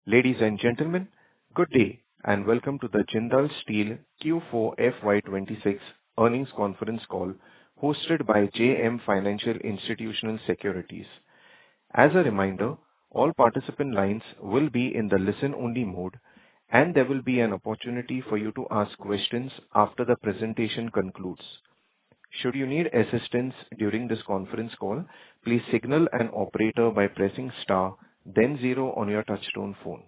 Ladies and gentlemen, good day, and welcome to the Jindal Steel Q4 FY26 earnings conference call hosted by JM Financial Institutional Securities. As a reminder, all participant lines will be in the listen-only mode, and there will be an opportunity for you to ask questions after the presentation concludes. Should you need assistance during this conference call, please signal an operator by pressing star, then zero on your touchtone phone.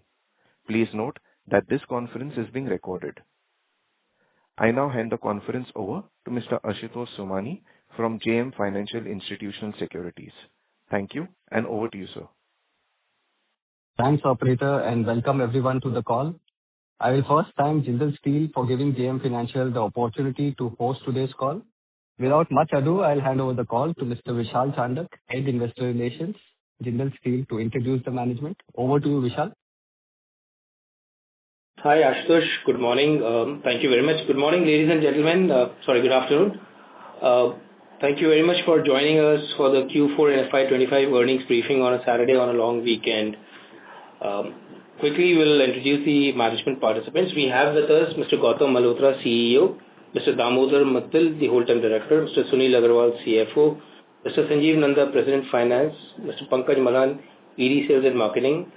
Please note that this conference is being recorded. I now hand the conference over to Mr. Ashutosh Somani from JM Financial Institutional Securities. Thank you, and over to you, sir. Thanks, operator, and welcome everyone to the call. I will first thank Jindal Steel for giving JM Financial the opportunity to host today's call. Without much ado, I'll hand over the call to Mr. Vishal Chandak, Head Investor Relations, Jindal Steel, to introduce the management. Over to you, Vishal. Hi, Ashutosh. Good morning. Thank you very much. Good morning, ladies and gentlemen. Good afternoon. Thank you very much for joining us for the Q4 and FY25 earnings briefing on a Saturday on a long weekend. Quickly, we'll introduce the management participants. We have with us Mr. Gautam Malhotra, CEO, Mr. Damodar Mittal, the Whole-Time Director, Mr. Sunil Agarwal, CFO, Mr. Sanjeev Nanda, President Finance, Mr. Pankaj Malan, ED Sales and Marketing,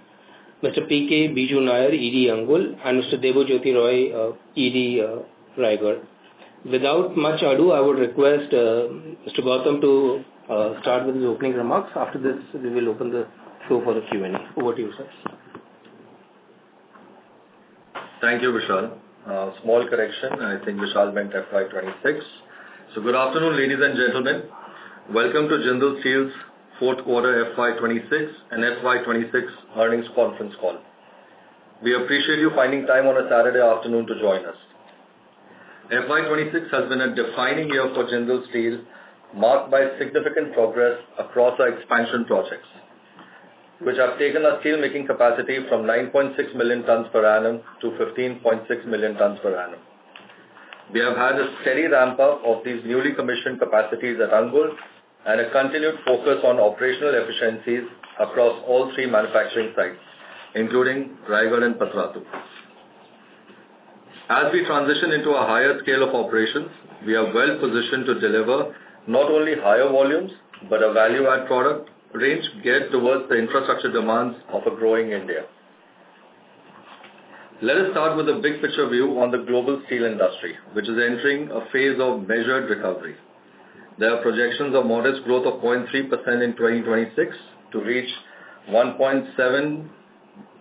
Mr. P.K. Biju Nair, ED Angul, and Mr. Debojyoti Roy, ED Raigad. Without much ado, I would request Mr. Gautam to start with his opening remarks. After this, we will open the show for the Q&A. Over to you, sir. Thank you, Vishal. Small correction, I think Vishal meant FY26. So good afternoon, ladies and gentlemen. Welcome to Jindal Steel's fourth quarter FY26 and FY26 earnings conference call. We appreciate you finding time on a Saturday afternoon to join us. FY26 has been a defining year for Jindal Steel, marked by significant progress across our expansion projects, which have taken our steel making capacity from 9.6 million tons per annum to 15.6 million tons per annum. We have had a steady ramp up of these newly commissioned capacities at Angul and a continued focus on operational efficiencies across all three manufacturing sites, including Raigad and Patratu. As we transition into a higher scale of operations, we are well positioned to deliver not only higher volumes, but a value-add product range geared towards the infrastructure demands of a growing India. Let us start with a big picture view on the global steel industry, which is entering a phase of measured recovery. There are projections of modest growth of 0.3% in 2026 to reach 1.7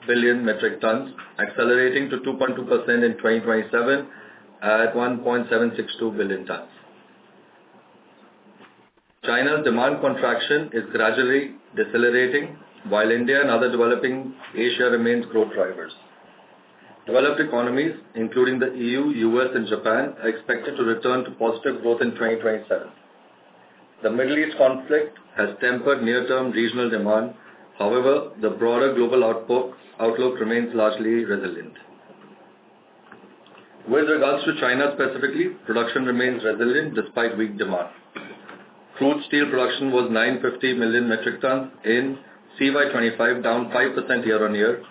billion metric tons, accelerating to 2.2% in 2027 at 1.762 billion tons. China's demand contraction is gradually decelerating, while India and other developing Asia remains growth drivers. Developed economies, including the EU, US, and Japan, are expected to return to positive growth in 2027. The Middle East conflict has tempered near-term regional demand. However, the broader global outlook remains largely resilient. With regards to China specifically, production remains resilient despite weak demand. Crude steel production was 950 million metric tons in CY25, down 5% year-on-year,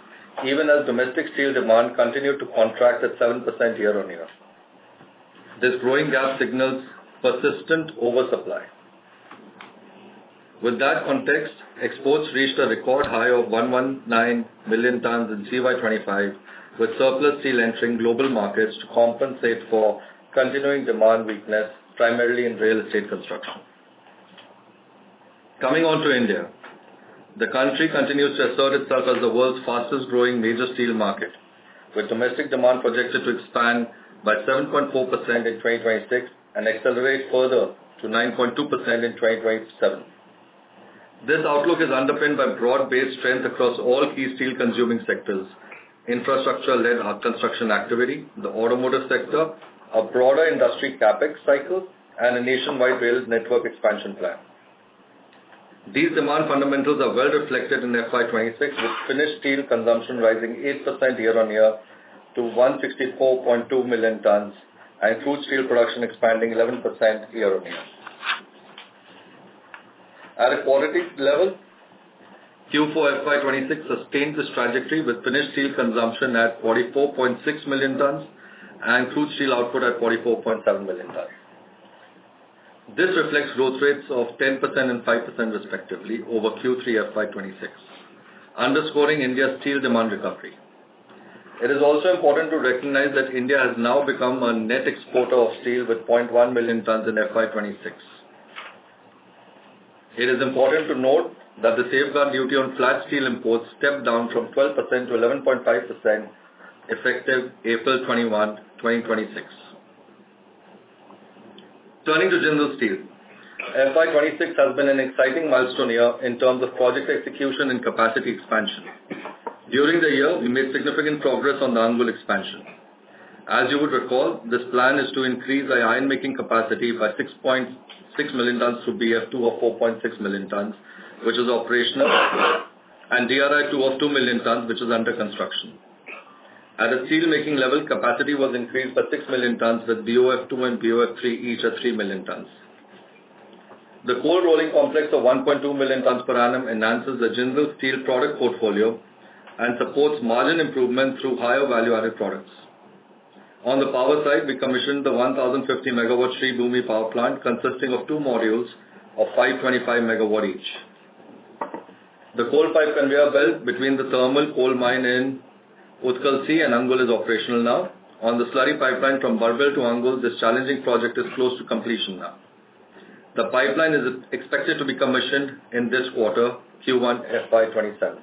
even as domestic steel demand continued to contract at 7% year-on-year. This growing gap signals persistent oversupply. With that context, exports reached a record high of 119 million tons in CY25, with surplus steel entering global markets to compensate for continuing demand weakness, primarily in real estate construction. Coming on to India, the country continues to assert itself as the world's fastest growing major steel market, with domestic demand projected to expand by 7.4% in 2026 and accelerate further to 9.2% in 2027. This outlook is underpinned by broad-based strength across all key steel-consuming sectors, infrastructure-led construction activity, the automotive sector, a broader industry capex cycle, and a nationwide rail network expansion plan. These demand fundamentals are well reflected in FY26, with finished steel consumption rising 8% year-on-year to 164.2 million tons and crude steel production expanding 11% year-on-year. At a quality level, Q4 FY26 sustained this trajectory with finished steel consumption at 44.6 million tons and crude steel output at 44.7 million tons. This reflects growth rates of 10% and 5% respectively over Q3 FY26, underscoring India's steel demand recovery. It is also important to recognize that India has now become a net exporter of steel with 0.1 million tons in FY26. It is important to note that the safeguard duty on flat steel imports stepped down from 12% to 11.5% effective April 21, 2026. Turning to Jindal Steel, FY26 has been an exciting milestone year in terms of project execution and capacity expansion. During the year, we made significant progress on the Angul expansion. As you would recall, this plan is to increase the iron making capacity by 6.6 million tons to BF2 of 4.6 million tons, which is operational, and DRI2 of 2 million tons, which is under construction. At a steel making level, capacity was increased by 6 million tons with BOF2 and BOF3 each at 3 million tons. The cold rolling complex of 1.2 million tons per annum enhances the Jindal Steel product portfolio and supports margin improvement through higher value-added products. On the power side, we commissioned the 1050 megawatt Sri Bhumi power plant consisting of two modules of 525 megawatt each. The coal pipe conveyor belt between the thermal coal mine in Utkal C and Angul is operational now. On the slurry pipeline from Barbil to Angul, this challenging project is close to completion now. The pipeline is expected to be commissioned in this quarter, Q1 FY27.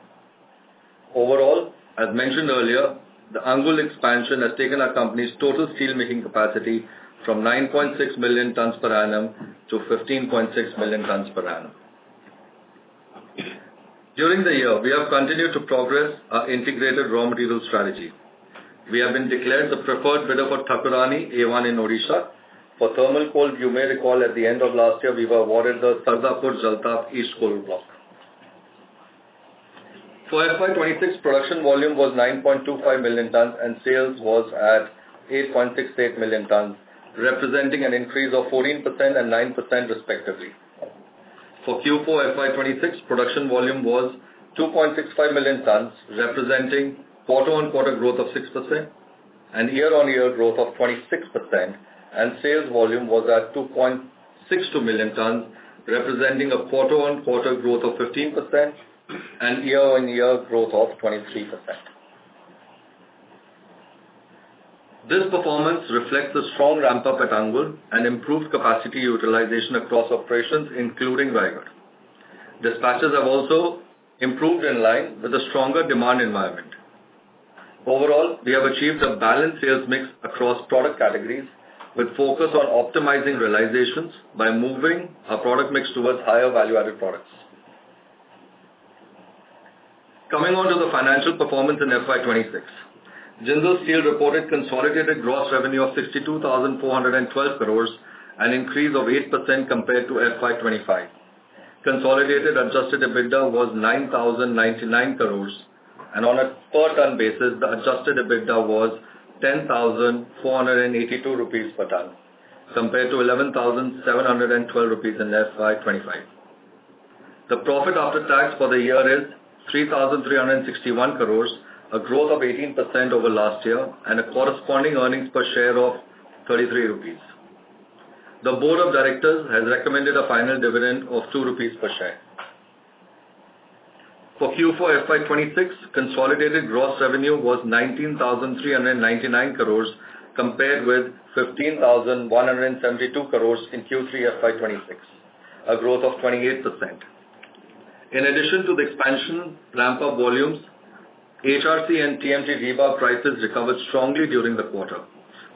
Overall, as mentioned earlier, the Angul expansion has taken our company's total steel making capacity from 9.6 million tons per annum to 15.6 million tons per annum. During the year, we have continued to progress our integrated raw material strategy. We have been declared the preferred bidder for Thakurani A1 in Odisha. For thermal coal, you may recall at the end of last year, we were awarded the Sardapur Jaltap East Coal Block. For FY26, production volume was 9.25 million tons and sales was at 8.68 million tons, representing an increase of 14% and 9% respectively. For Q4 FY26, production volume was 2.65 million tons, representing quarter-on-quarter growth of 6% and year-on-year growth of 26%, and sales volume was at 2.62 million tons, representing a quarter-on-quarter growth of 15% and year-on-year growth of 23%. This performance reflects the strong ramp-up at Angul and improved capacity utilization across operations, including Raigad. Dispatches have also improved in line with a stronger demand environment. Overall, we have achieved a balanced sales mix across product categories with focus on optimizing realizations by moving our product mix towards higher value-added products. Coming on to the financial performance in FY26. Jindal Steel reported consolidated gross revenue of 62,412 crores, an increase of 8% compared to FY25. Consolidated adjusted EBITDA was 9,099 crores, and on a per ton basis, the adjusted EBITDA was 10,482 rupees per ton, compared to 11,712 rupees in FY25. The profit after tax for the year is 3,361 crores, a growth of 18% over last year, and a corresponding earnings per share of 33 rupees. The Board of Directors has recommended a final dividend of 2 rupees per share. For Q4 FY26, consolidated gross revenue was 19,399 crores compared with 15,172 crores in Q3 FY26, a growth of 28%. In addition to the expansion ramp-up volumes, HRC and TMT rebar prices recovered strongly during the quarter,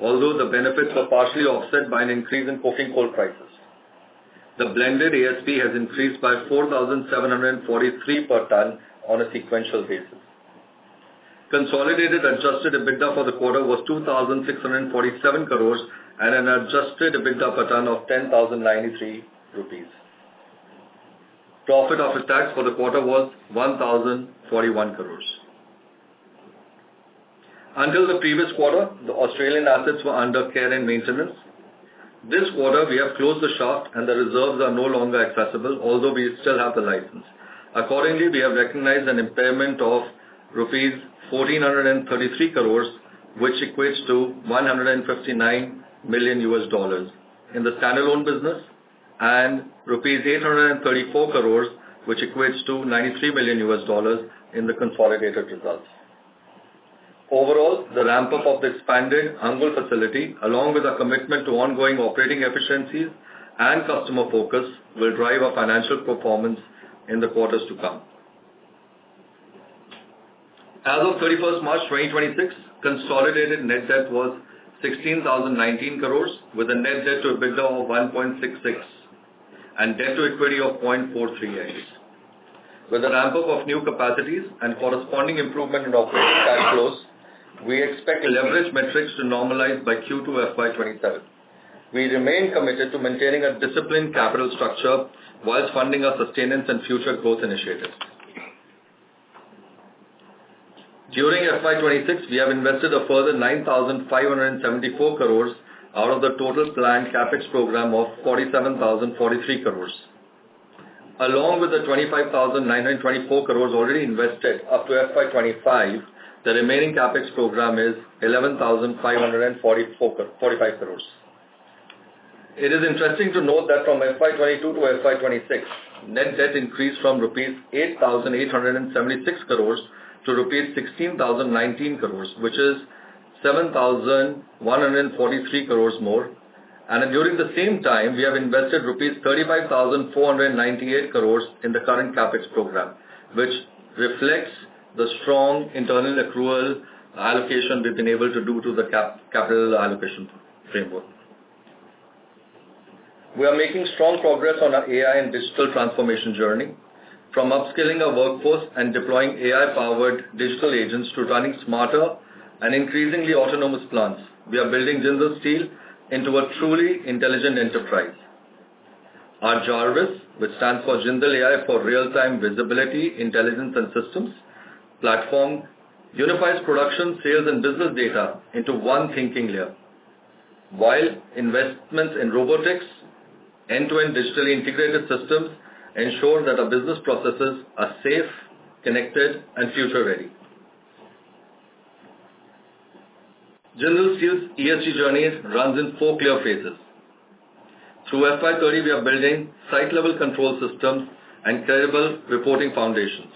although the benefits were partially offset by an increase in coking coal prices. The blended ASP has increased by 4,743 per ton on a sequential basis. Consolidated adjusted EBITDA for the quarter was 2,647 crores and an adjusted EBITDA per ton of 10,093 rupees. Profit after tax for the quarter was 1,041 crores. Until the previous quarter, the Australian assets were under care and maintenance. This quarter, we have closed the shaft and the reserves are no longer accessible, although we still have the license. Accordingly, we have recognized an impairment of rupees 1,433 crores, which equates to $159 million in the standalone business, and rupees 834 crores, which equates to $93 million in the consolidated results. Overall, the ramp-up of the expanded Angul facility, along with our commitment to ongoing operating efficiencies and customer focus, will drive our financial performance in the quarters to come. As of 31st March 2026, consolidated net debt was 16,019 crores with a net debt to EBITDA of 1.66 and debt to equity of 0.43x. With the ramp-up of new capacities and corresponding improvement in operating cash flows, we expect leverage metrics to normalize by Q2 FY27. We remain committed to maintaining a disciplined capital structure whilst funding our sustenance and future growth initiatives. During FY26, we have invested a further 9,574 crores out of the total planned capex program of 47,043 crores. Along with the 25,924 crores already invested up to FY25, the remaining capex program is 11,545 crores. It is interesting to note that from FY22 to FY26, net debt increased from rupees 8,876 crores to rupees 16,019 crores, which is 7,143 crores more. And during the same time, we have invested rupees 35,498 crores in the current capex program, which reflects the strong internal accrual allocation we've been able to do to the capital allocation framework. We are making strong progress on our AI and digital transformation journey, from upskilling our workforce and deploying AI-powered digital agents to running smarter and increasingly autonomous plants. We are building Jindal Steel into a truly intelligent enterprise. Our Jarvis, which stands for Jindal AI for Real-Time Visibility, Intelligence and Systems, platform unifies production, sales and business data into one thinking layer, while investments in robotics, end-to-end digitally integrated systems ensure that our business processes are safe, connected and future-ready. Jindal Steel's ESG journey runs in 4 clear phases. Through FY30, we are building site-level control systems and credible reporting foundations.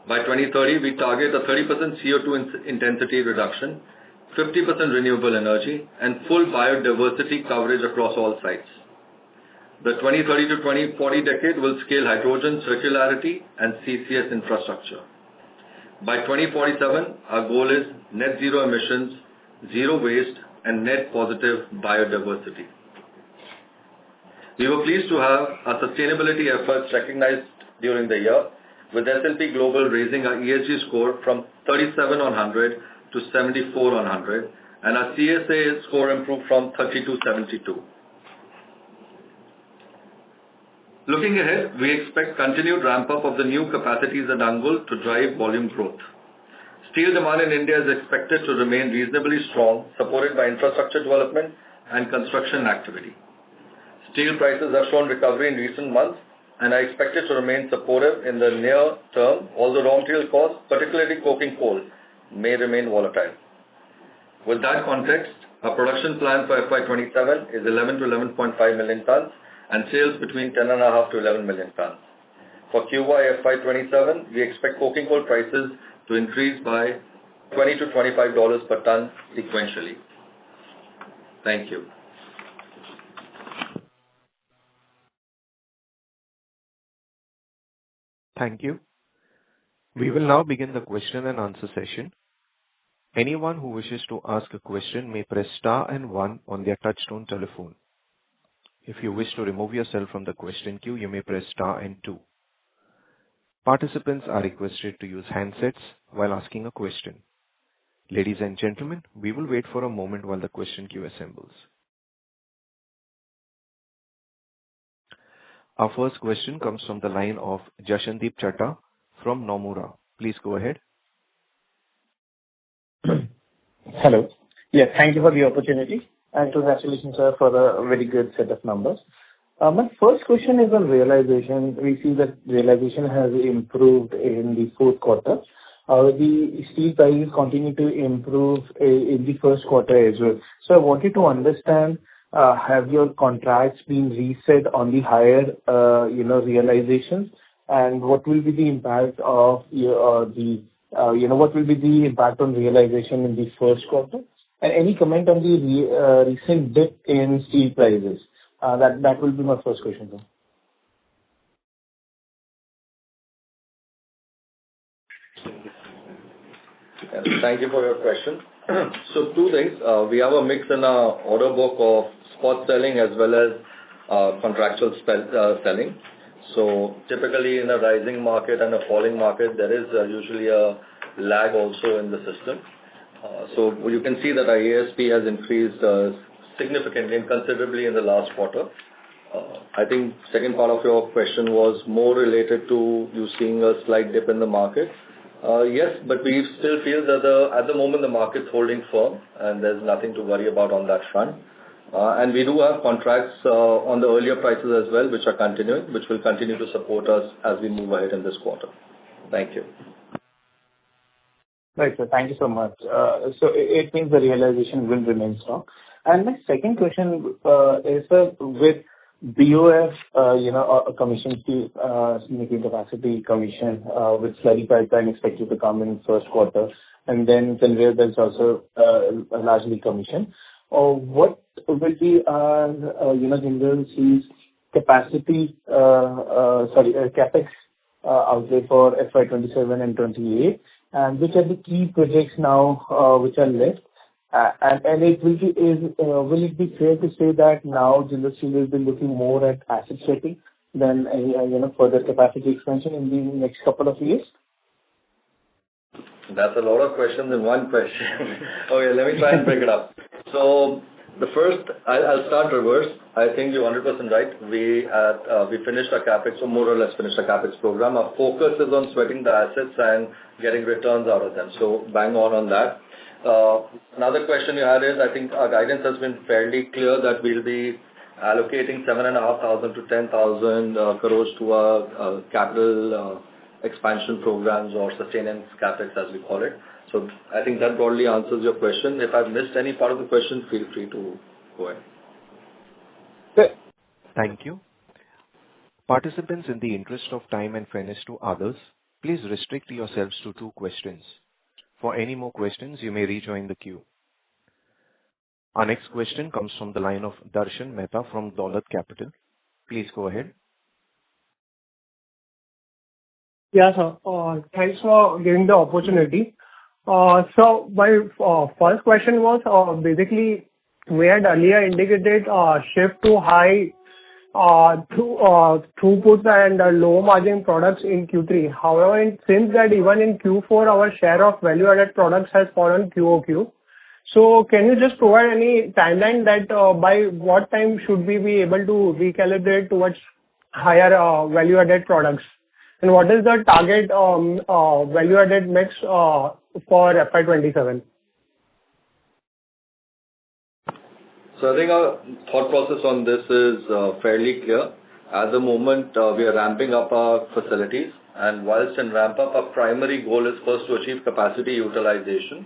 By 2030, we target a 30% CO2 intensity reduction, 50% renewable energy, and full biodiversity coverage across all sites. The 2030 to 2040 decade will scale hydrogen, circularity, and CCS infrastructure. By 2047, our goal is net zero emissions, zero waste, and net positive biodiversity. We were pleased to have our sustainability efforts recognized during the year, with S&P Global raising our ESG score from 37 on 100 to 74 on 100, and our CSA score improved from 30 to 72. Looking ahead, we expect continued ramp-up of the new capacities at Angul to drive volume growth. Steel demand in India is expected to remain reasonably strong, supported by infrastructure development and construction activity. Steel prices have shown recovery in recent months and are expected to remain supportive in the near term, although raw material costs, particularly coking coal, may remain volatile. With that context, our production plan for FY27 is 11 to 11.5 million tons and sales between 10.5 to 11 million tons. For QY FY27, we expect coking coal prices to increase by $20 to $25 per ton sequentially. Thank you. Thank you. We will now begin the question and answer session. Anyone who wishes to ask a question may press star and 1 on their touchtone telephone. If you wish to remove yourself from the question queue, you may press star and 2. Participants are requested to use handsets while asking a question. Ladies and gentlemen, we will wait for a moment while the question queue assembles. Our first question comes from the line of Jashandeep Chadha from Nomura. Please go ahead. Hello. Yes, thank you for the opportunity and congratulations, sir, for a very good set of numbers. My first question is on realization. We see that realization has improved in the fourth quarter. The steel prices continue to improve in the first quarter as well. So I wanted to understand, have your contracts been reset on the higher, realizations? And what will be the impact of what will be the impact on realization in the first quarter? And any comment on the recent dip in steel prices? That will be my first question, sir. Yeah, thank you for your question. So two things. We have a mix in our order book of spot selling as well as contractual selling. So typically in a rising market and a falling market, there is usually a lag also in the system. So you can see that our ASP has increased significantly and considerably in the last quarter. I think second part of your question was more related to you seeing a slight dip in the market. Yes, but we still feel that at the moment the market's holding firm and there's nothing to worry about on that front. And we do have contracts on the earlier prices as well, which are continuing, which will continue to support us as we move ahead in this quarter. Thank you. Right, sir. Thank you so much. So it means the realization will remain strong. And my second question is, with BOF, a commission fee, making capacity commission, with slurry pipeline expected to come in first quarter, and then conveyor belts also largely commission. What will be Jindal Steel's capacity, CapEx outlay for FY27 and 28, and which are the key projects now which are left? And will it be fair to say that now Jindal Steel will be looking more at asset setting than further capacity expansion in the next couple of years? That's a lot of questions in one question. Okay, let me try and break it up. So the first, I'll start reverse. I think you're 100% right. We finished our capex, or more or less finished our capex program. Our focus is on sweating the assets and getting returns out of them. So bang on that. Another question you had is, I think our guidance has been fairly clear that we'll be allocating 7,500 to 10,000 crores to our capital expansion programs or sustenance capex as we call it. So I think that broadly answers your question. If I've missed any part of the question, feel free to go ahead. Thank you. Participants, in the interest of time and fairness to others, please restrict yourselves to 2 questions. For any more questions, you may rejoin the queue. Our next question comes from the line of Darshan Mehta from Dolat Capital. Please go ahead. Yeah, sir. Thanks for giving the opportunity. So my first question was basically we had earlier indicated shift to high throughput and low margin products in Q3. However, it seems that even in Q4, our share of value-added products has fallen QOQ. So can you just provide any timeline that by what time should we be able to recalibrate towards higher value-added products? And what is the target value-added mix for FY27? So I think our thought process on this is fairly clear. At the moment, we are ramping up our facilities, and whilst in ramp up, our primary goal is first to achieve capacity utilization.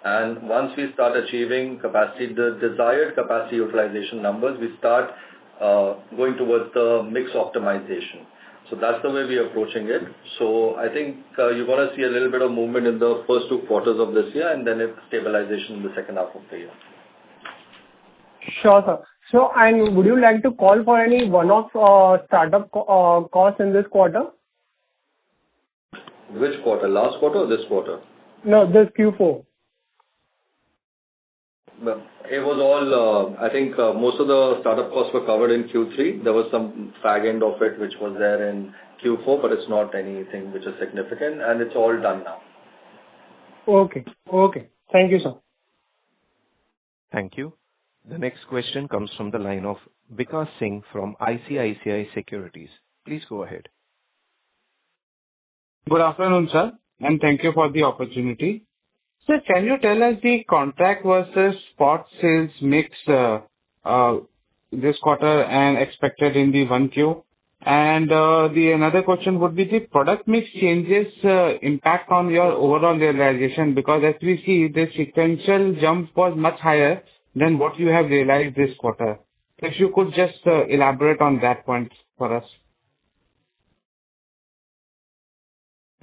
And once we start achieving the desired capacity utilization numbers, we start going towards the mix optimization. So that's the way we are approaching it. So I think you're going to see a little bit of movement in the first 2 quarters of this year, and then it's stabilization in the second half of the year. Sure, sir. So, and would you like to call for any one-off startup costs in this quarter? Which quarter? Last quarter or this quarter? No, this Q4. Well, it was all, I think most of the startup costs were covered in Q3. There was some fag end of it which was there in Q4, but it's not anything which is significant, and it's all done now. Okay. Thank you, sir. Thank you. The next question comes from the line of Vikas Singh from ICICI Securities. Please go ahead. Good afternoon, sir, and thank you for the opportunity. Sir, can you tell us the contract versus spot sales mix this quarter and expected in the 1Q? And the another question would be the product mix changes impact on your overall realization, because as we see, the sequential jump was much higher than what you have realized this quarter. If you could just elaborate on that point for us.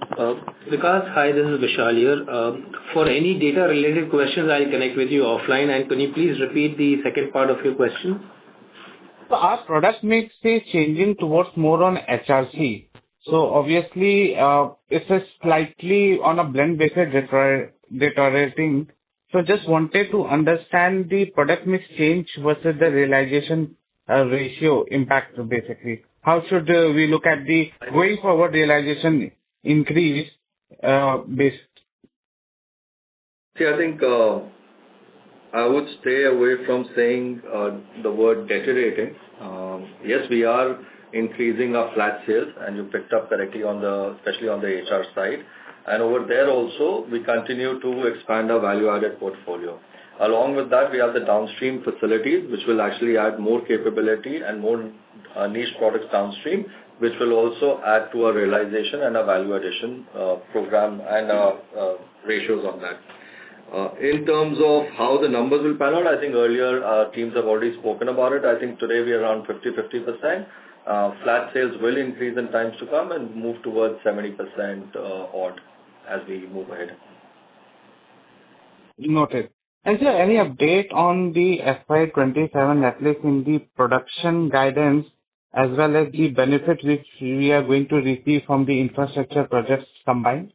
Vikas, hi, this is Vishal here. For any data-related questions, I'll connect with you offline. And can you please repeat the second part of your question? So our product mix is changing towards more on HRC. So obviously, it's a slightly on a blend basis deteriorating. So just wanted to understand the product mix change versus the realization ratio impact, basically. How should we look at the going forward realization increase based? See, I think I would stay away from saying the word deteriorating. Yes, we are increasing our flat sales, and you picked up correctly especially on the HR side. And over there also, we continue to expand our value-added portfolio. Along with that, we have the downstream facilities, which will actually add more capability and more niche products downstream, which will also add to our realization and our value addition program and ratios on that. In terms of how the numbers will pan out, I think earlier our teams have already spoken about it. I think today we are around 50%. Flat sales will increase in times to come and move towards 70% odd as we move ahead. Noted. And sir, any update on the FY27, at least in the production guidance, as well as the benefit which we are going to receive from the infrastructure projects combined?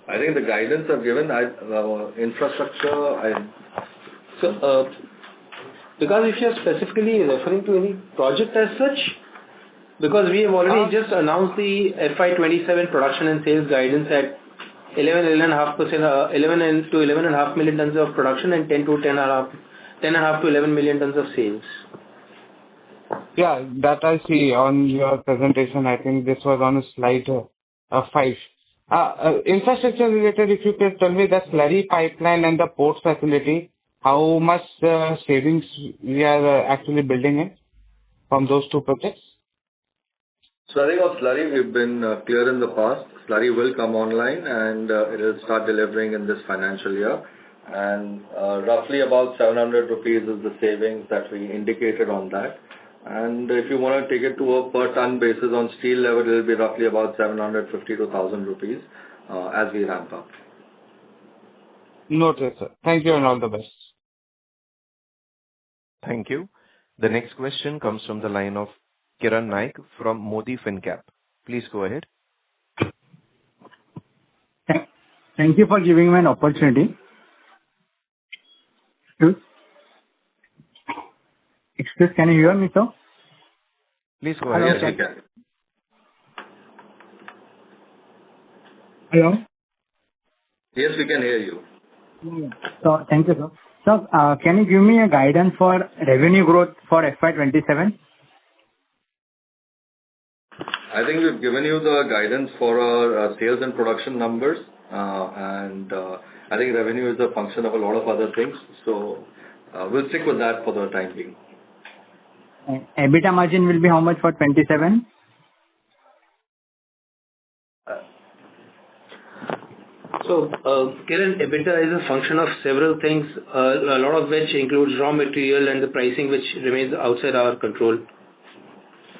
I think the guidance I've given, infrastructure, Because if you're specifically referring to any project as such, because we have already just announced the FY27 production and sales guidance at 11.5% to 11.5 million tons of production and 10.5 to 11 million tons of sales. Yeah, that I see on your presentation. I think this was on slide 5. Infrastructure related, if you could tell me the slurry pipeline and the port facility, how much savings we are actually building in from those two projects? So I think on slurry, we've been clear in the past. Slurry will come online and it will start delivering in this financial year. And roughly about 700 rupees is the savings that we indicated on that. And if you want to take it to a per ton basis on steel level, it will be roughly about 750 to 1,000 rupees as we ramp up. Noted, sir. Thank you and all the best. Thank you. The next question comes from the line of Kiran Naik from Modi FinCap. Please go ahead. Thank you for giving me an opportunity. Excuse, can you hear me, sir? Please go ahead. Yes, we can. Hello? Yes, we can hear you. So, thank you, sir. Sir, can you give me a guidance for revenue growth for FY27? I think we've given you the guidance for our sales and production numbers. And I think revenue is a function of a lot of other things. So we'll stick with that for the time being. EBITDA margin will be how much for 27? So, Kiran, EBITDA is a function of several things, a lot of which includes raw material and the pricing, which remains outside our control.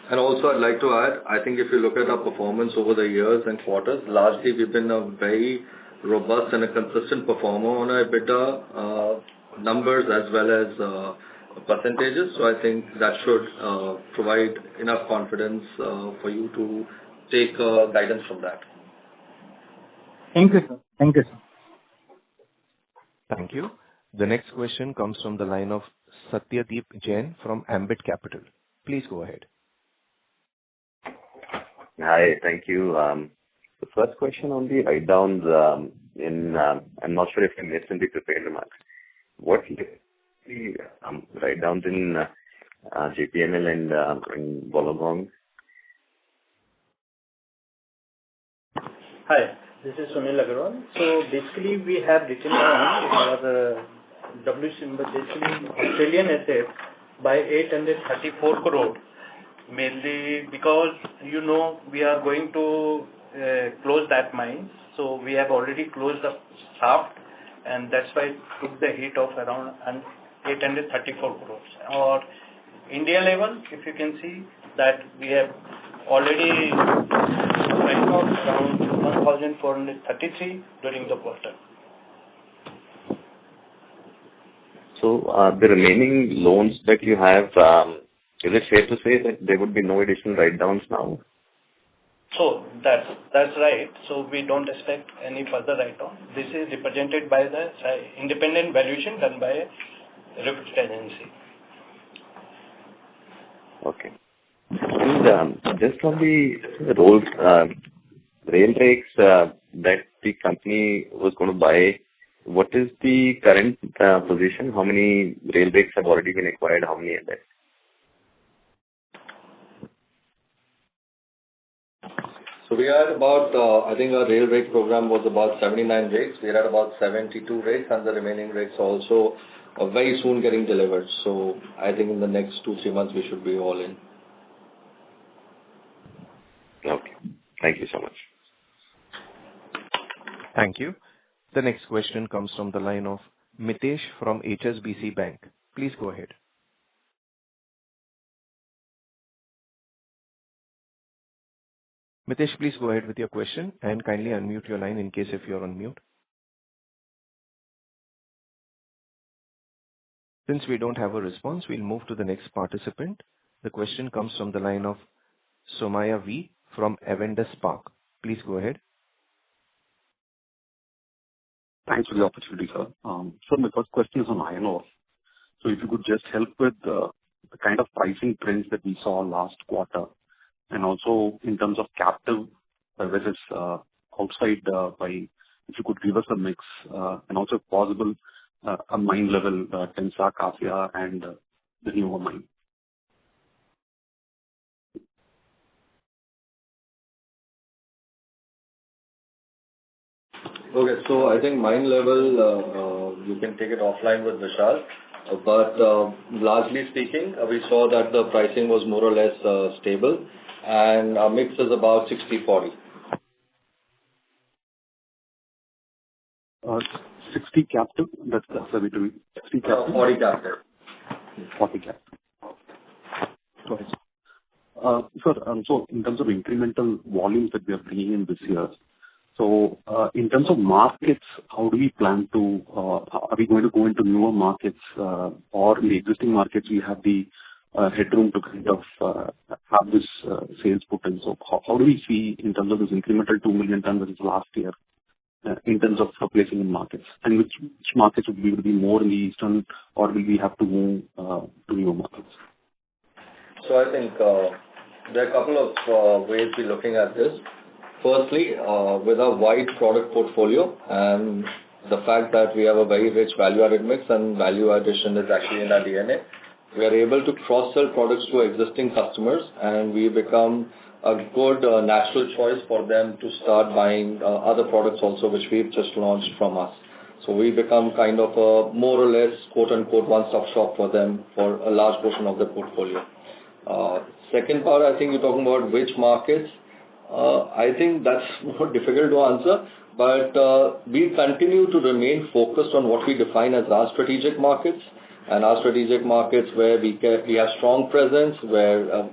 And also, I'd like to add, I think if you look at our performance over the years and quarters, largely we've been a very robust and a consistent performer on our EBITDA numbers as well as percentages. So I think that should provide enough confidence for you to take guidance from that. Thank you, sir. Thank you, sir. Thank you. The next question comes from the line of Satyadeep Jain from Ambit Capital. Please go ahead. Hi, thank you. The first question on the write-downs I'm not sure if I missed in the prepared remarks. What the write-downs in JPML and in Wollongong? Hi, this is Sunil Agarwal. So basically, we have written down basically Australian assets by 834 crore, mainly because we are going to close that mine. So we have already closed the shaft, and that's why it took the hit of around 834 crores. Or India level, if you can see that we have already written off around 1,433 during the quarter. So the remaining loans that you have, is it fair to say that there would be no additional write-downs now? So that's right. So we don't expect any further write-down. This is represented by the independent valuation done by a reputed agency. Okay. And just on the rail rakes that the company was going to buy, what is the current position? How many rail rakes have already been acquired? How many are there? So we had about, I think our rail rake program was about 79 rakes. We had about 72 rakes, and the remaining rakes also very soon getting delivered. So I think in the next 2-3 months we should be all in. Okay. Thank you so much. Thank you. The next question comes from the line of Mitesh from HSBC Bank. Please go ahead. Mitesh, please go ahead with your question and kindly unmute your line in case if you're on mute. Since we don't have a response, we'll move to the next participant. The question comes from the line of Somaya V from Avendus Spark. Please go ahead. Thanks for the opportunity, sir. So my first question is on iron ore. So if you could just help with the kind of pricing trends that we saw last quarter, and also in terms of captive versus outside by, if you could give us a mix, and also if possible, a mine level, Tensa, Kasia, and the newer mine. Okay, so I think mine level, you can take it offline with Vishal. But largely speaking, we saw that the pricing was more or less stable, and our mix is about 60-40. 60 captive? That's a bit 60 captive? 40 captive. 40 captive. Got it. Sir, so in terms of incremental volumes that we are bringing in this year, so in terms of markets, how do we plan to, are we going to go into newer markets, or in the existing markets we have the headroom to kind of have this sales potential? How do we see in terms of this incremental 2 million tons versus last year, in terms of placing in markets? And which markets would be more in the eastern, or will we have to move to newer markets? So I think there are a couple of ways we're looking at this. Firstly, with a wide product portfolio and the fact that we have a very rich value-added mix and value addition is actually in our DNA, we are able to cross-sell products to existing customers, and we become a good natural choice for them to start buying other products also, which we've just launched from us. So we become kind of a more or less quote-unquote one-stop shop for them for a large portion of the portfolio. Second part, I think you're talking about which markets. I think that's more difficult to answer, but we continue to remain focused on what we define as our strategic markets, and our strategic markets where we have strong presence, where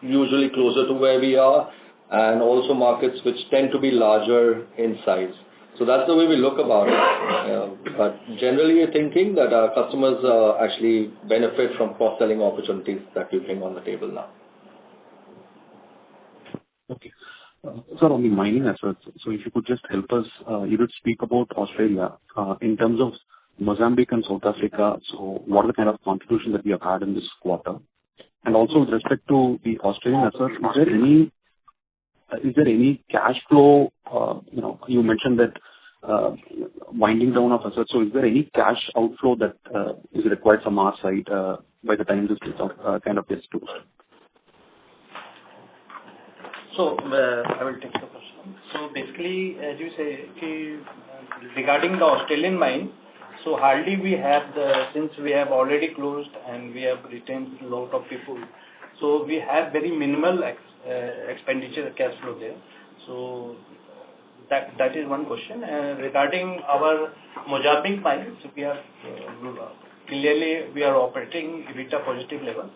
usually closer to where we are, and also markets which tend to be larger in size. So that's the way we look about it. But generally, we're thinking that our customers actually benefit from cross-selling opportunities that we bring on the table now. Okay. Sir, on the mining assets, so if you could just help us, you did speak about Australia. In terms of Mozambique and South Africa, so what are the kind of contribution that we have had in this quarter? And also with respect to the Australian assets, is there any cash flow, you mentioned that winding down of assets, so is there any cash outflow that is required from our side by the time this kind of gets closed? So I will take the question. So basically, as you say, regarding the Australian mine, So hardly we have since we have already closed and we have retained a lot of people, so we have very minimal expenditure cash flow there. So that is one question. Regarding our Mozambique mines, we are clearly we are operating EBITDA positive level.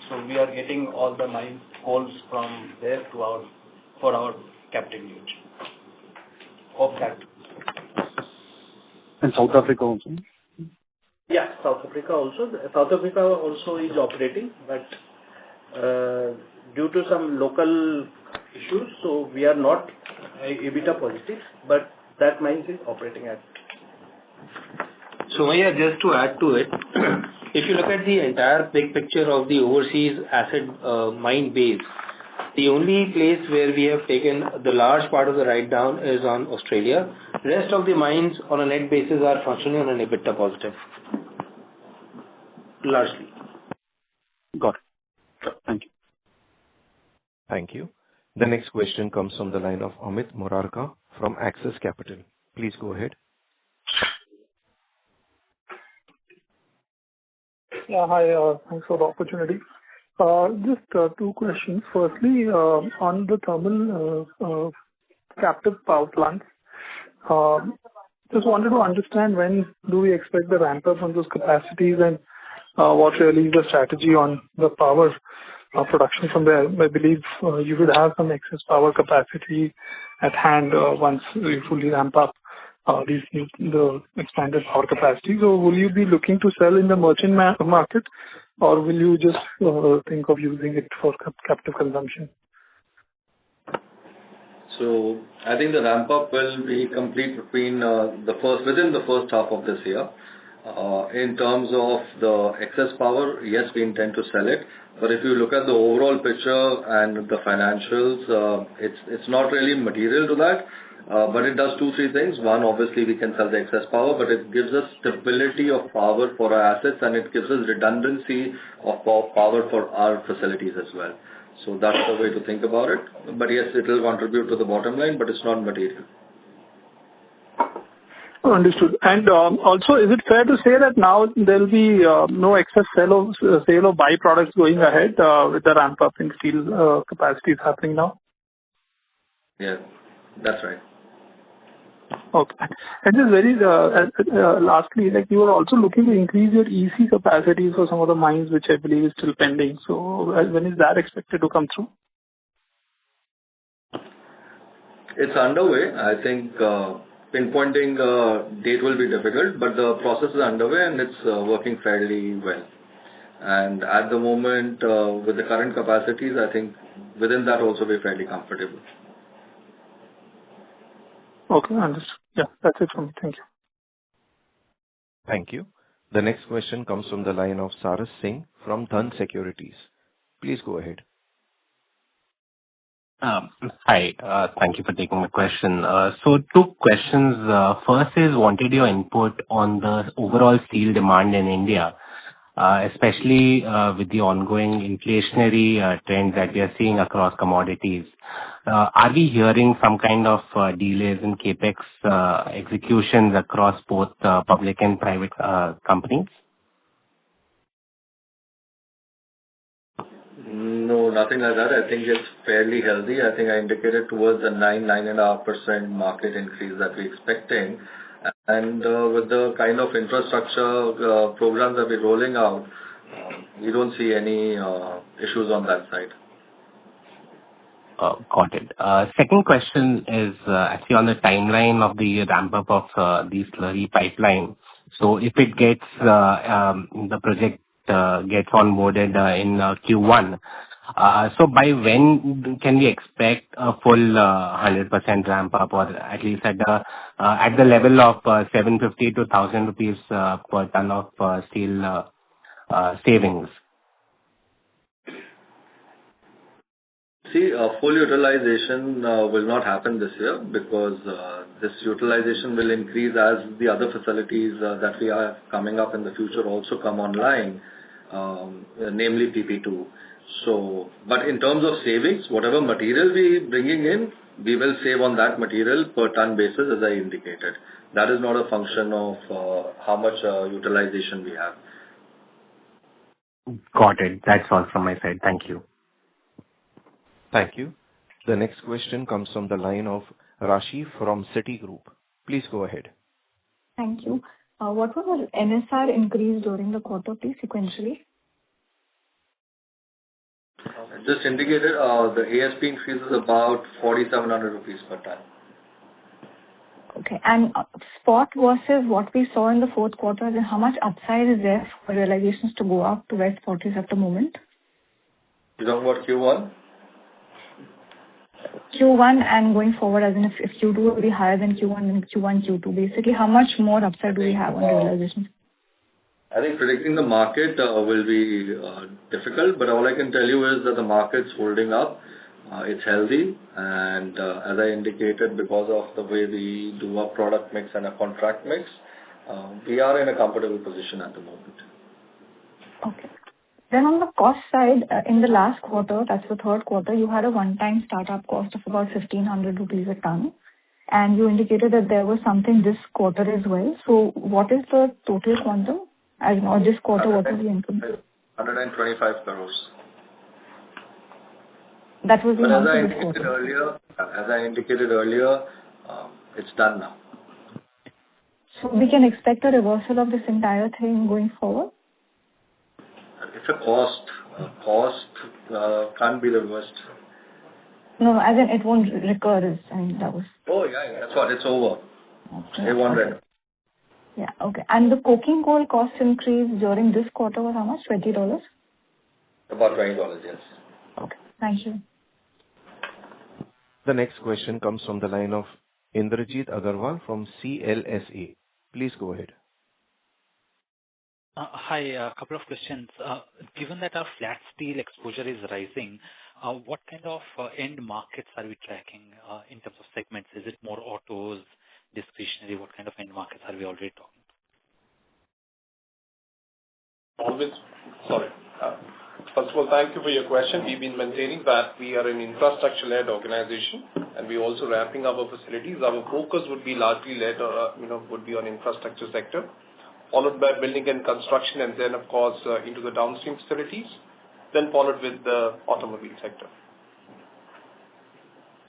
So we are getting all the mine coals from there to for our captive use. Hope that. And South Africa also? Yeah, South Africa also is operating, but due to some local issues, so we are not EBITDA positive, but that mine is operating at. So yeah, just to add to it, if you look at the entire big picture of the overseas asset mine base, the only place where we have taken the large part of the write down is on Australia. Rest of the mines on a net basis are functioning on an EBITDA positive. Largely. Got it. Thank you. Thank you. The next question comes from the line of Amit Murarka from Axis Capital. Please go ahead. Yeah, hi. Thanks for the opportunity. Just two questions. Firstly, on the thermal captive power plants, just wanted to understand when do we expect the ramp up on those capacities and what really is the strategy on the power production from there. I believe you would have some excess power capacity at hand once you fully ramp up the expanded power capacity. So will you be looking to sell in the merchant market, or will you just think of using it for captive consumption? So I think the ramp up will be complete within the first half of this year. In terms of the excess power, yes, we intend to sell it. But if you look at the overall picture and the financials, it's not really material to that. But it does 2-3 things. One, obviously, we can sell the excess power, but it gives us stability of power for our assets, and it gives us redundancy of power for our facilities as well. So that's the way to think about it. But yes, it will contribute to the bottom line, but it's not material. Understood. And also, is it fair to say that now there will be no excess sale of byproducts going ahead with the ramp up in steel capacities happening now? Yeah, that's right. Okay. And just very lastly, like you are also looking to increase your EC capacities for some of the mines, which I believe is still pending. So when is that expected to come through? It's underway. I think pinpointing date will be difficult, but the process is underway and it's working fairly well. And at the moment, with the current capacities, I think within that also we're fairly comfortable. Okay, understood. Yeah, that's it from me. Thank you. Thank you. The next question comes from the line of Saras Singh from Dhan Securities. Please go ahead. Hi. Thank you for taking my question. So 2 questions. First is wanted your input on the overall steel demand in India, especially with the ongoing inflationary trends that we are seeing across commodities. Are we hearing some kind of delays in capex executions across both public and private companies? No, nothing like that. I think it's fairly healthy. I think I indicated towards the 9.5% market increase that we're expecting. And with the kind of infrastructure programs that we're rolling out, we don't see any issues on that side. Got it. Second question is actually on the timeline of the ramp up of the slurry pipeline. So if it gets the project gets onboarded in Q1, so by when can we expect a full 100% ramp up, or at least at the level of 750 to 1,000 rupees per ton of steel savings? See, full utilization will not happen this year because this utilization will increase as the other facilities that we are coming up in the future also come online, namely PP2. So, but in terms of savings, whatever material we bringing in, we will save on that material per ton basis, as I indicated. That is not a function of how much utilization we have. Got it. That's all from my side. Thank you. Thank you. The next question comes from the line of Rashi from Citigroup. Please go ahead. Thank you. What was the NSR increase during the quarter, please, sequentially? Just indicated, the ASP increase is about 4,700 rupees per ton. Okay. And spot versus what we saw in the fourth quarter, and how much upside is there for realizations to go up to West 40s at the moment? You're talking about Q1? Q1 and going forward, as in if Q2 will be higher than Q1 and Q1, Q2, basically, how much more upside do we have on realizations? I think predicting the market will be difficult, but all I can tell you is that the market's holding up. It's healthy, and as I indicated, because of the way we do our product mix and our contract mix, we are in a comfortable position at the moment. Okay. Then on the cost side, in the last quarter, that's the third quarter, you had a one-time startup cost of about 1,500 rupees a ton, and you indicated that there was something this quarter as well. So what is the total quantum? As in, or this quarter, what is the income? 125 crores. That was the But as I indicated earlier, it's done now. So we can expect a reversal of this entire thing going forward? It's a cost. Can't be reversed. No, as in it won't recur. That was... Oh, yeah. That's what. It's over. Okay. It won't recur. Yeah, okay. And the coking coal cost increase during this quarter was how much? $20? About $20, yes. Okay. Thank you. The next question comes from the line of Indrajit Agarwal from CLSA. Please go ahead. Hi, a couple of questions. Given that our flat steel exposure is rising, what kind of end markets are we tracking in terms of segments? Is it more autos, discretionary? What kind of end markets are we already talking? First of all, thank you for your question. We've been maintaining that we are an infrastructure-led organization, and we're also ramping up our facilities. Our focus would be largely would be on infrastructure sector, followed by building and construction, and then, of course, into the downstream facilities, then followed with the automobile sector.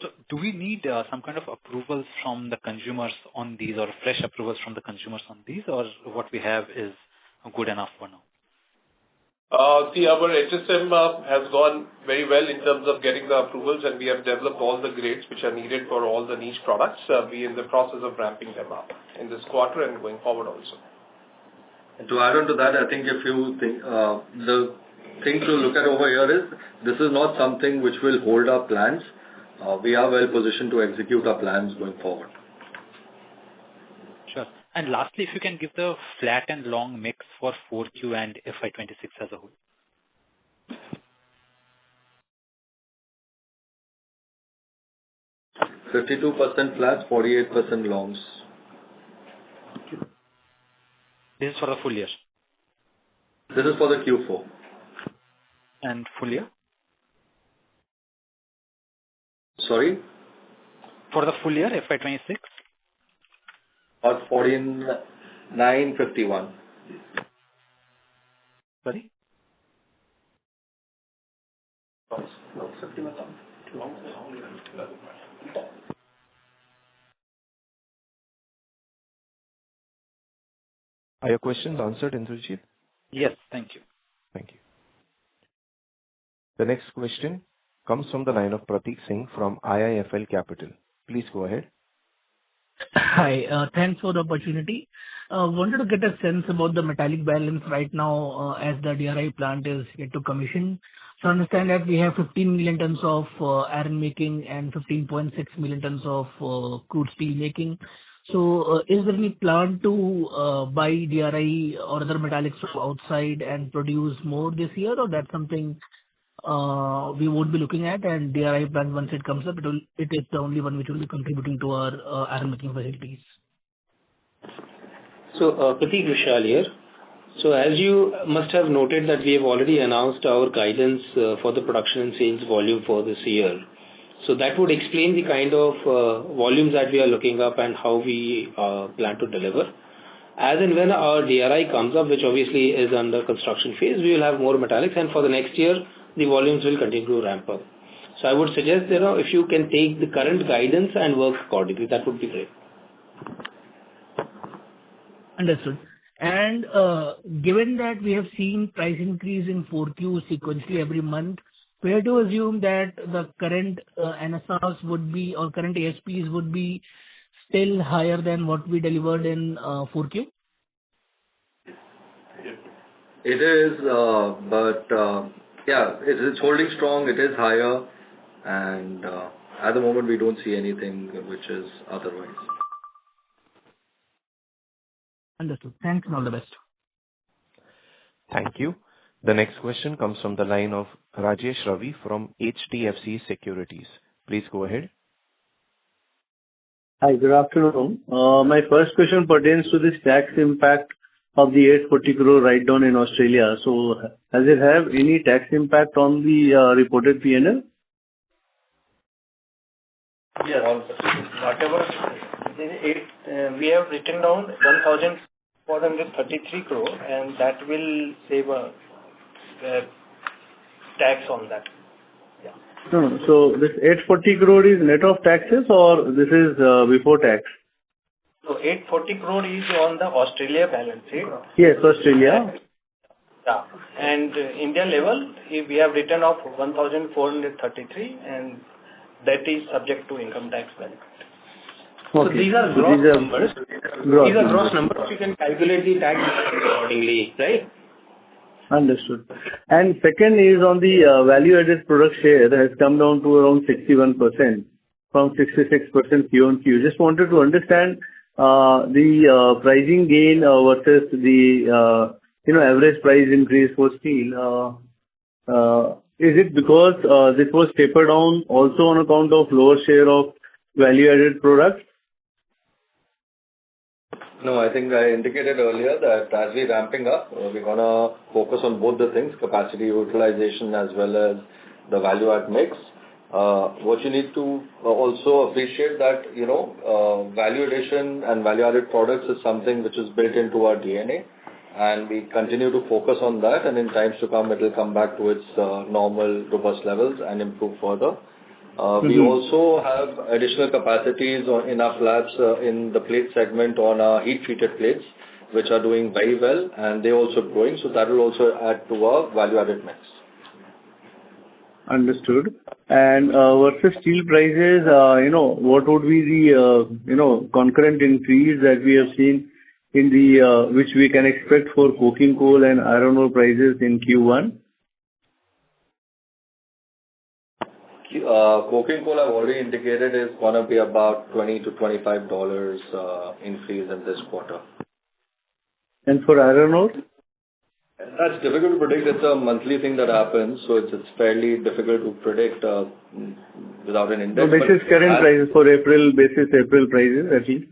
So do we need some kind of approvals from the consumers on these, or fresh approvals from the consumers on these, or what we have is good enough for now? See, our HSM has gone very well in terms of getting the approvals, and we have developed all the grades which are needed for all the niche products. We are in the process of ramping them up in this quarter and going forward also. And to add on to that, I think if you think the thing to look at over here is this is not something which will hold our plans. We are well positioned to execute our plans going forward. Sure. And lastly, if you can give the flat and long mix for 4Q and FY26 as a whole. 52% flats, 48% longs. This is for the full year? This is for the Q4. And full year? Sorry? For the full year, FY26? About 49.51. Sorry? Are your questions answered, Indrajit? Yes, thank you. Thank you. The next question comes from the line of Prateek Singh from IIFL Capital. Please go ahead. Hi, thanks for the opportunity. Wanted to get a sense about the metallic balance right now as the DRI plant is yet to commission. So I understand that we have 15 million tons of iron making and 15.6 million tons of crude steel making. So is there any plan to buy DRI or other metallics from outside and produce more this year, or that's something we won't be looking at, and DRI plant, once it comes up, it is the only one which will be contributing to our iron making facilities? So, Prateek, Vishal here. So, as you must have noted that we have already announced our guidance for the production and sales volume for this year. So, that would explain the kind of volumes that we are looking up and how we plan to deliver. As and when our DRI comes up, which obviously is under construction phase, we will have more metallics, and for the next year, the volumes will continue to ramp up. So I would suggest, if you can take the current guidance and work accordingly, that would be great. Understood. And given that we have seen price increase in 4Q sequentially every month, fair to assume that the current NSRs would be, or current ASPs would be still higher than what we delivered in 4Q? It is, but yeah, it's holding strong. It is higher, and at the moment we don't see anything which is otherwise. Understood. Thanks and all the best. Thank you. The next question comes from the line of Rajesh Ravi from HDFC Securities. Please go ahead. Hi, good afternoon. My first question pertains to this tax impact of the 840 crore write-down in Australia. So does it have any tax impact on the reported P&L? Yes. Whatever we have written down 1,433 crore, and that will save a tax on that. Yeah. No. So this 840 crore is net of taxes, or this is before tax? So 840 crore is on the Australia balance sheet. Yes, Australia. Yeah. And India level, we have written off 1,433, and that is subject to income tax benefit. So these are gross numbers. These are gross numbers. You can calculate the tax accordingly, right? Understood. And second is on the value-added product share that has come down to around 61% from 66% Q-on-Q. Just wanted to understand the pricing gain versus the average price increase for steel. Is it because this was tapered down also on account of lower share of value-added products? No, I think I indicated earlier that as we're ramping up, we're going to focus on both the things, capacity utilization as well as the value-add mix. What you need to also appreciate that, value addition and value-added products is something which is built into our DNA, and we continue to focus on that, and in times to come, it will come back to its normal robust levels and improve further. We also have additional capacities in our flats in the plate segment on our heat-treated plates, which are doing very well, and they're also growing. So that will also add to our value-added mix. Understood. And versus steel prices, what would be the concurrent increase that we have seen in the which we can expect for coking coal and iron ore prices in Q1? Coking coal, I've already indicated, is going to be about $20 to $25 increase in this quarter. And for iron ore? That's difficult to predict. It's a monthly thing that happens, so it's fairly difficult to predict without an index. So basis current prices for April, basis April prices at least?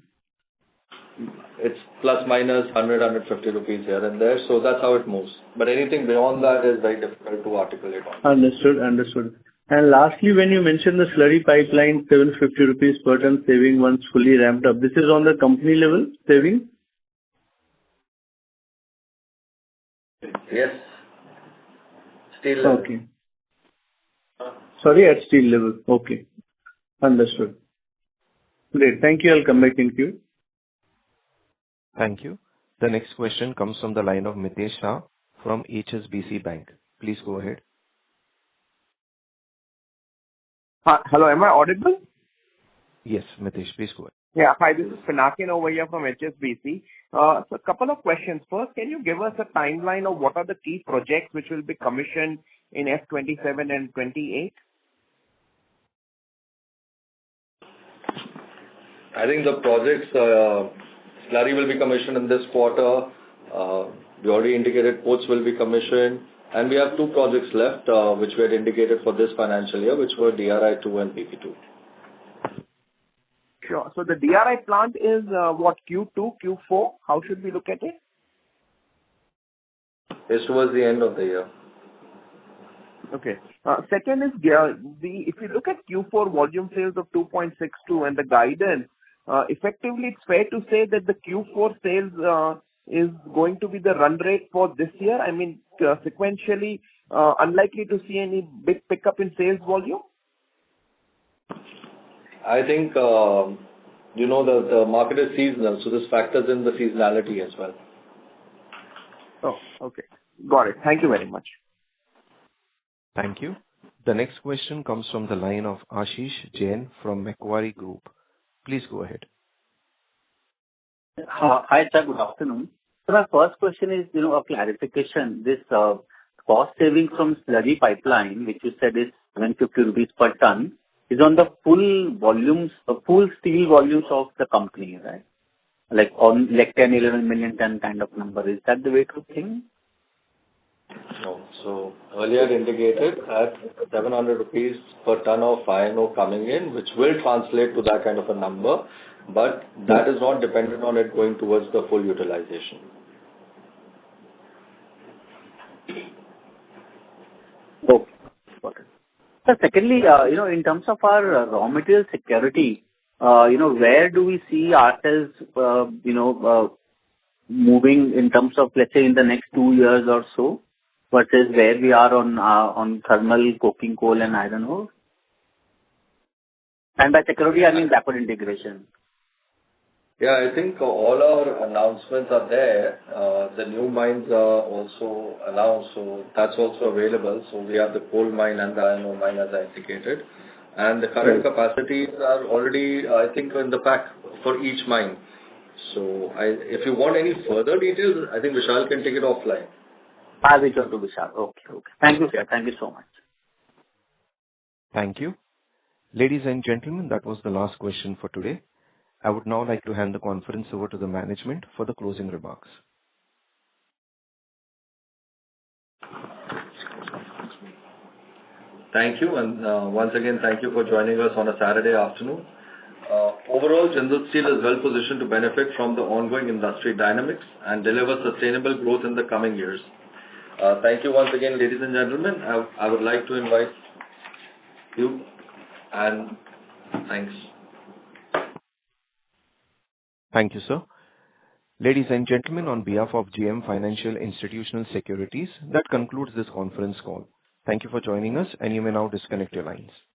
It's plus minus 100, 150 rupees here and there, so that's how it moves. But anything beyond that is very difficult to articulate on. Understood. And lastly, when you mentioned the slurry pipeline, 750 rupees per ton saving once fully ramped up, this is on the company level saving? Yes. Steel level. Okay. Sorry, at steel level. Okay. Understood. Great. Thank you. I'll come back in queue. Thank you. The next question comes from the line of Mitesh Shah from HSBC Bank. Please go ahead. Hello, am I audible? Yes, Mitesh, please go ahead. Yeah. Hi, this is Pinakin over here from HSBC. So a couple of questions. First, can you give us a timeline of what are the key projects which will be commissioned in F27 and 28? I think the projects, slurry will be commissioned in this quarter. We already indicated ports will be commissioned. And we have two projects left, which we had indicated for this financial year, which were DRI2 and PP2. Sure. So the DRI plant is what, Q2, Q4? How should we look at it? It's towards the end of the year. Okay. Second is if you look at Q4 volume sales of 2.62 and the guidance, effectively it's fair to say that the Q4 sales is going to be the run rate for this year? I mean, sequentially, unlikely to see any big pickup in sales volume? I think, the market is seasonal, so this factors in the seasonality as well. Oh, okay. Got it. Thank you very much. Thank you. The next question comes from the line of Ashish Jain from Macquarie Group. Please go ahead. Hi, sir. Good afternoon. So my first question is, a clarification. This cost savings from slurry pipeline, which you said is 750 rupees per ton, is on the full volumes, full steel volumes of the company, right? Like 10, 11 million ton kind of number. Is that the way to think? No. So earlier indicated at 700 rupees per ton of iron ore coming in, which will translate to that kind of a number, but that is not dependent on it going towards the full utilization. Okay. Got it. So secondly, in terms of our raw material security, where do we see ourselves, moving in terms of, let's say, in the next 2 years or so, versus where we are on thermal, coking coal and iron ore? And by security, I mean backward integration. Yeah, I think all our announcements are there. The new mines are also announced, so that's also available. So we have the coal mine and the iron ore mine, as I indicated. And the current capacities are already, I think, in the pack for each mine. So if you want any further details, I think Vishal can take it offline. I'll reach out to Vishal. Okay. Thank you, sir. Thank you so much. Thank you. Ladies and gentlemen, that was the last question for today. I would now like to hand the conference over to the management for the closing remarks. Thank you. And once again, thank you for joining us on a Saturday afternoon. Overall, Jindal Steel is well positioned to benefit from the ongoing industry dynamics and deliver sustainable growth in the coming years. Thank you once again, ladies and gentlemen. I would like to invite you, and thanks. Thank you, sir. Ladies and gentlemen, on behalf of JM Financial Institutional Securities, that concludes this conference call. Thank you for joining us, and you may now disconnect your lines.